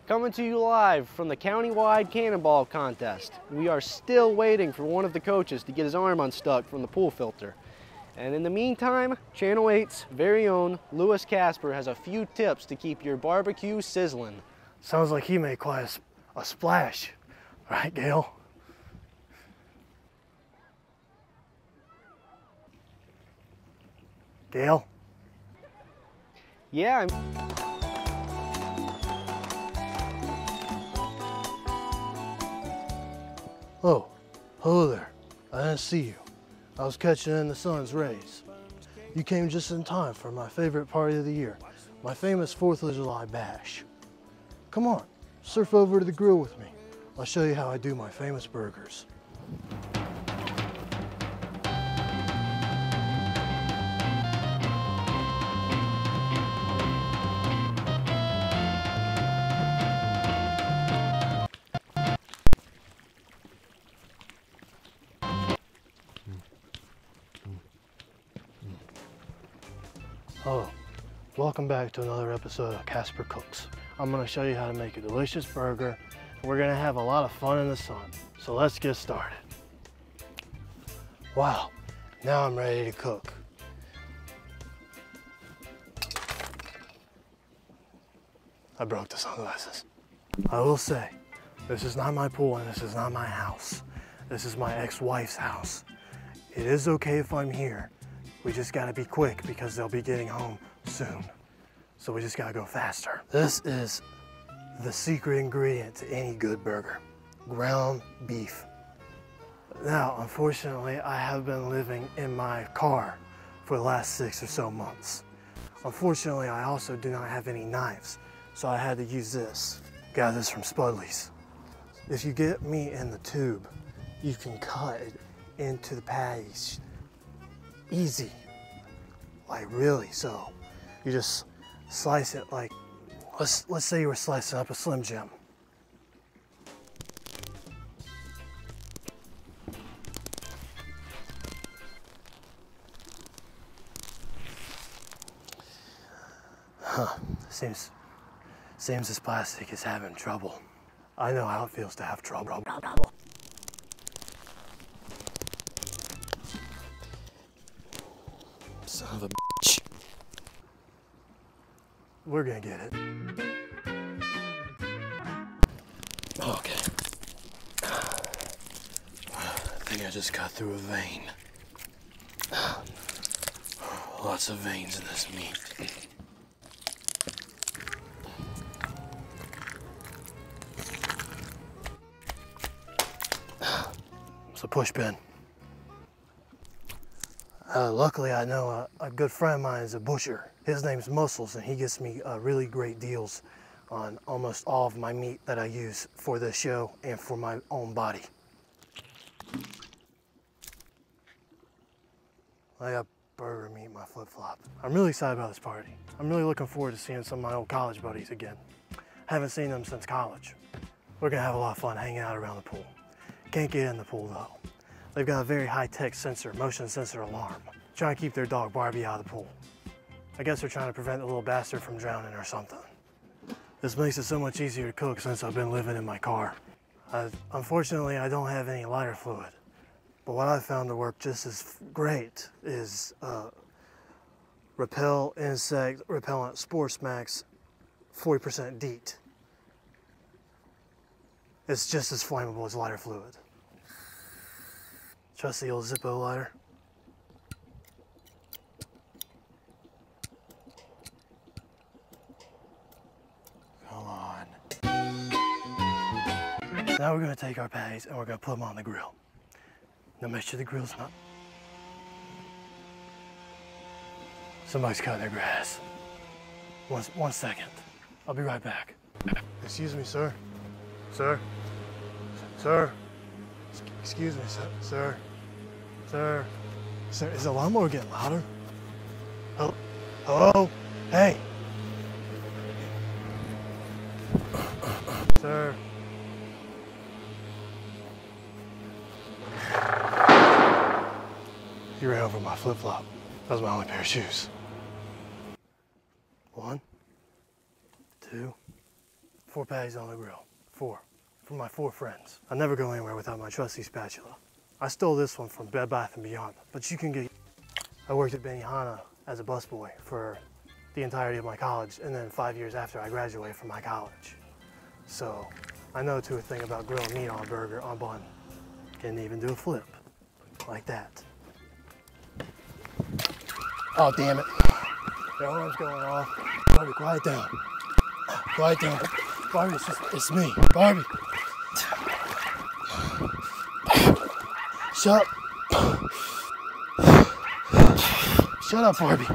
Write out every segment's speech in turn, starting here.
Coming to you live from the county-wide cannonball contest. We are still waiting for one of the coaches to get his arm unstuck from the pool filter. And in the meantime, Channel 8's very own Lewis Casper has a few tips to keep your barbecue sizzling. Sounds like he made quite a splash. Right, Gail? Gail? Yeah, Oh, hello there. I didn't see you. I was catching in the sun's rays. You came just in time for my favorite party of the year, my famous 4th of July bash. Come on, surf over to the grill with me. I'll show you how I do my famous burgers. Oh, welcome back to another episode of Casper Cooks. I'm going to show you how to make a delicious burger. We're going to have a lot of fun in the sun. So let's get started. Wow, now I'm ready to cook. I broke the sunglasses. I will say, this is not my pool and this is not my house. This is my ex-wife's house. It is okay if I'm here. We just gotta be quick because they'll be getting home soon. So we just gotta go faster. This is the secret ingredient to any good burger, ground beef. Now, unfortunately, I have been living in my car for the last 6 or so months. Unfortunately, I also do not have any knives, so I had to use this. Got this from Spudley's. If you get meat in the tube, you can cut it into the patties. Easy, like really. So you just slice it like, let's say you were slicing up a Slim Jim. Seems this plastic is having trouble. I know how it feels to have trouble. Son of a bitch. We're gonna get it. Okay. I think I just cut through a vein. Lots of veins in this meat. It's a push pin. Luckily, I know a good friend of mine is a butcher. His name's Muscles, and he gets me really great deals on almost all of my meat that I use for this show and for my own body. I got burger meat in my flip-flop. I'm really excited about this party. I'm really looking forward to seeing some of my old college buddies again. Haven't seen them since college. We're gonna have a lot of fun hanging out around the pool. Can't get in the pool though. They've got a very high-tech sensor, motion sensor alarm, trying to keep their dog Barbie out of the pool. I guess they're trying to prevent the little bastard from drowning or something. This makes it so much easier to cook since I've been living in my car. Unfortunately, I don't have any lighter fluid, but what I've found to work just as great is Repel Insect Repellent Sports Max 40% DEET. It's just as flammable as lighter fluid. Trust the old Zippo lighter. Come on. Now we're gonna take our patties and we're gonna put them on the grill. Now make sure the grill's not... Somebody's cutting their grass. One second. I'll be right back. Excuse me, sir. Sir. Sir. Excuse me, sir. Sir. Sir, is the lawnmower getting louder? Hello? Hello? Hey. Sir. You ran over my flip-flop. That was my only pair of shoes. 1, 2, 4 patties on the grill. 4. For my 4 friends. I never go anywhere without my trusty spatula. I stole this one from Bed Bath & Beyond, but you can get... I worked at Benihana as a busboy for the entirety of my college, and then 5 years after I graduated from my college. So I know too a thing about grilling meat on a burger, on bun. Can even do a flip, like that. Oh, damn it. The alarm's going off. Barbie, quiet down. Quiet down. Barbie, it's me. Barbie. Shut up. Shut up, Barbie.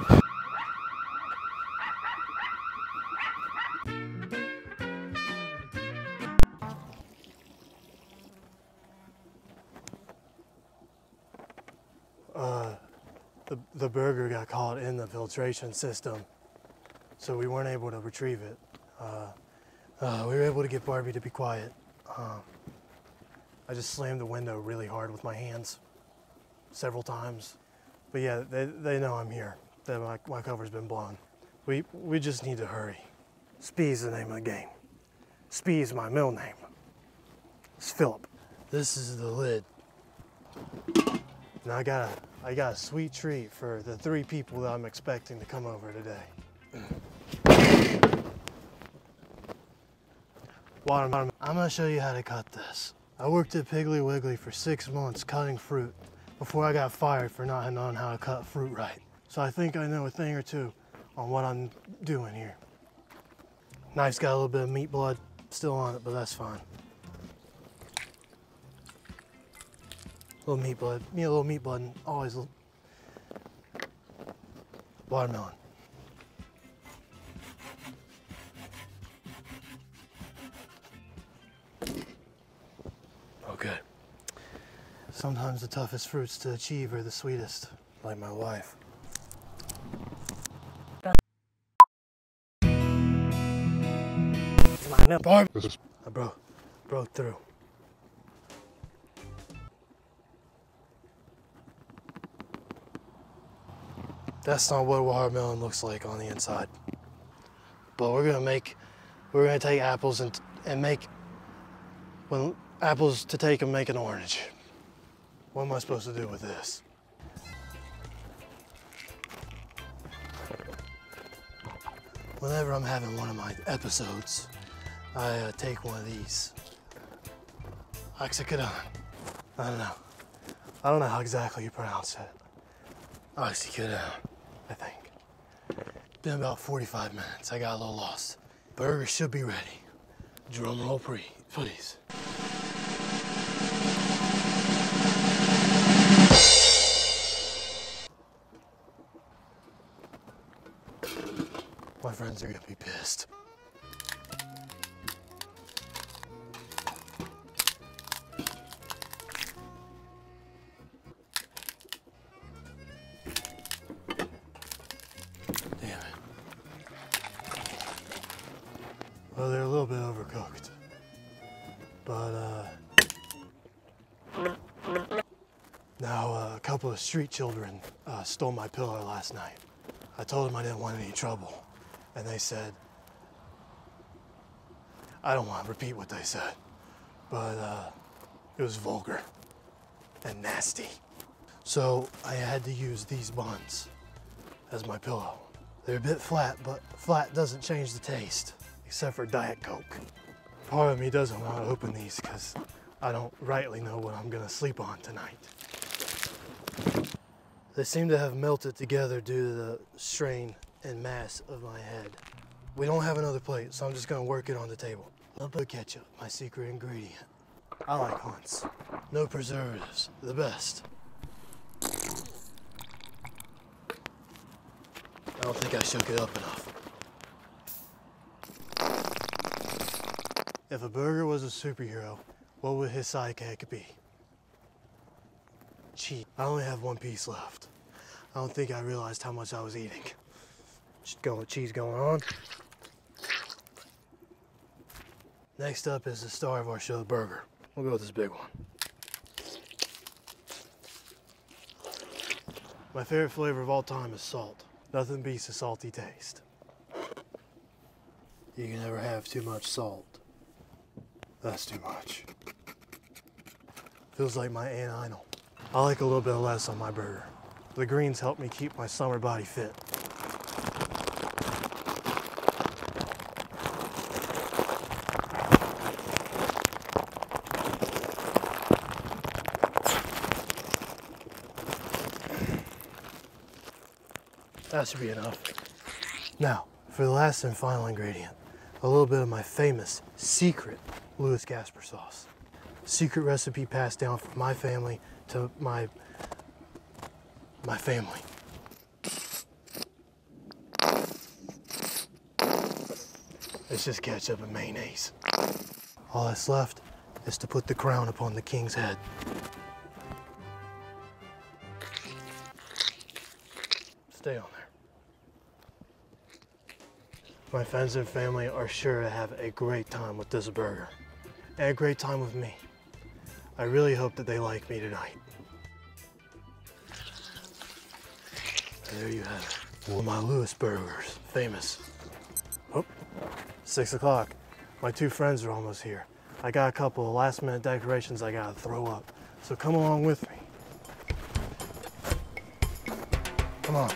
The burger got caught in the filtration system, so we weren't able to retrieve it. We were able to get Barbie to be quiet. I just slammed the window really hard with my hands several times. But yeah, they know I'm here, that my cover's been blown. We just need to hurry. Spee's the name of the game. Spee is my middle name. It's Philip. This is the lid. And I got a sweet treat for the 3 people that I'm expecting to come over today. Watermelon. I'm gonna show you how to cut this. I worked at Piggly Wiggly for 6 months cutting fruit before I got fired for not knowing how to cut fruit right. So I think I know a thing or two on what I'm doing here. Knife's got a little bit of meat blood still on it, but that's fine. Little meat blood. Me a little meat blood and always watermelon. Okay. Sometimes the toughest fruits to achieve are the sweetest, like my wife. I broke through. That's not what watermelon looks like on the inside. But we're gonna take apples and make, when apples to take and make an orange. What am I supposed to do with this? Whenever I'm having one of my episodes, I take one of these. Oxycodone. I don't know how exactly you pronounce it. Oxycodone, I think. Been about 45 minutes. I got a little lost. Burger should be ready. Drum roll, please. My friends are gonna be pissed. Damn it. Well, they're a little bit overcooked. But, now a couple of street children stole my pillow last night. I told them I didn't want any trouble. And they said, I don't want to repeat what they said, but it was vulgar and nasty. So I had to use these buns as my pillow. They're a bit flat, but flat doesn't change the taste, except for Diet Coke. Part of me doesn't want to open these because I don't rightly know what I'm gonna sleep on tonight. They seem to have melted together due to the strain and mass of my head. We don't have another plate, so I'm just gonna work it on the table. A little ketchup, my secret ingredient. I like Hunt's. No preservatives, the best. I don't think I shook it up enough. If a burger was a superhero, what would his sidekick be? Cheese. I only have 1 piece left. I don't think I realized how much I was eating. Just going with cheese going on. Next up is the star of our show, the burger. We'll go with this big one. My favorite flavor of all time is salt. Nothing beats a salty taste. You can never have too much salt. That's too much. Feels like my anal. I like a little bit less on my burger. The greens help me keep my summer body fit. That should be enough. Now, for the last and final ingredient, a little bit of my famous secret Louis Casper sauce. Secret recipe passed down from my family to my family. It's just ketchup and mayonnaise. All that's left is to put the crown upon the king's head. Stay on there. My friends and family are sure to have a great time with this burger, and a great time with me. I really hope that they like me tonight. And there you have it. One of my Louis burgers, famous. Oh, 6 o'clock. My two friends are almost here. I got a couple of last minute decorations I gotta throw up. So come along with me. Come on.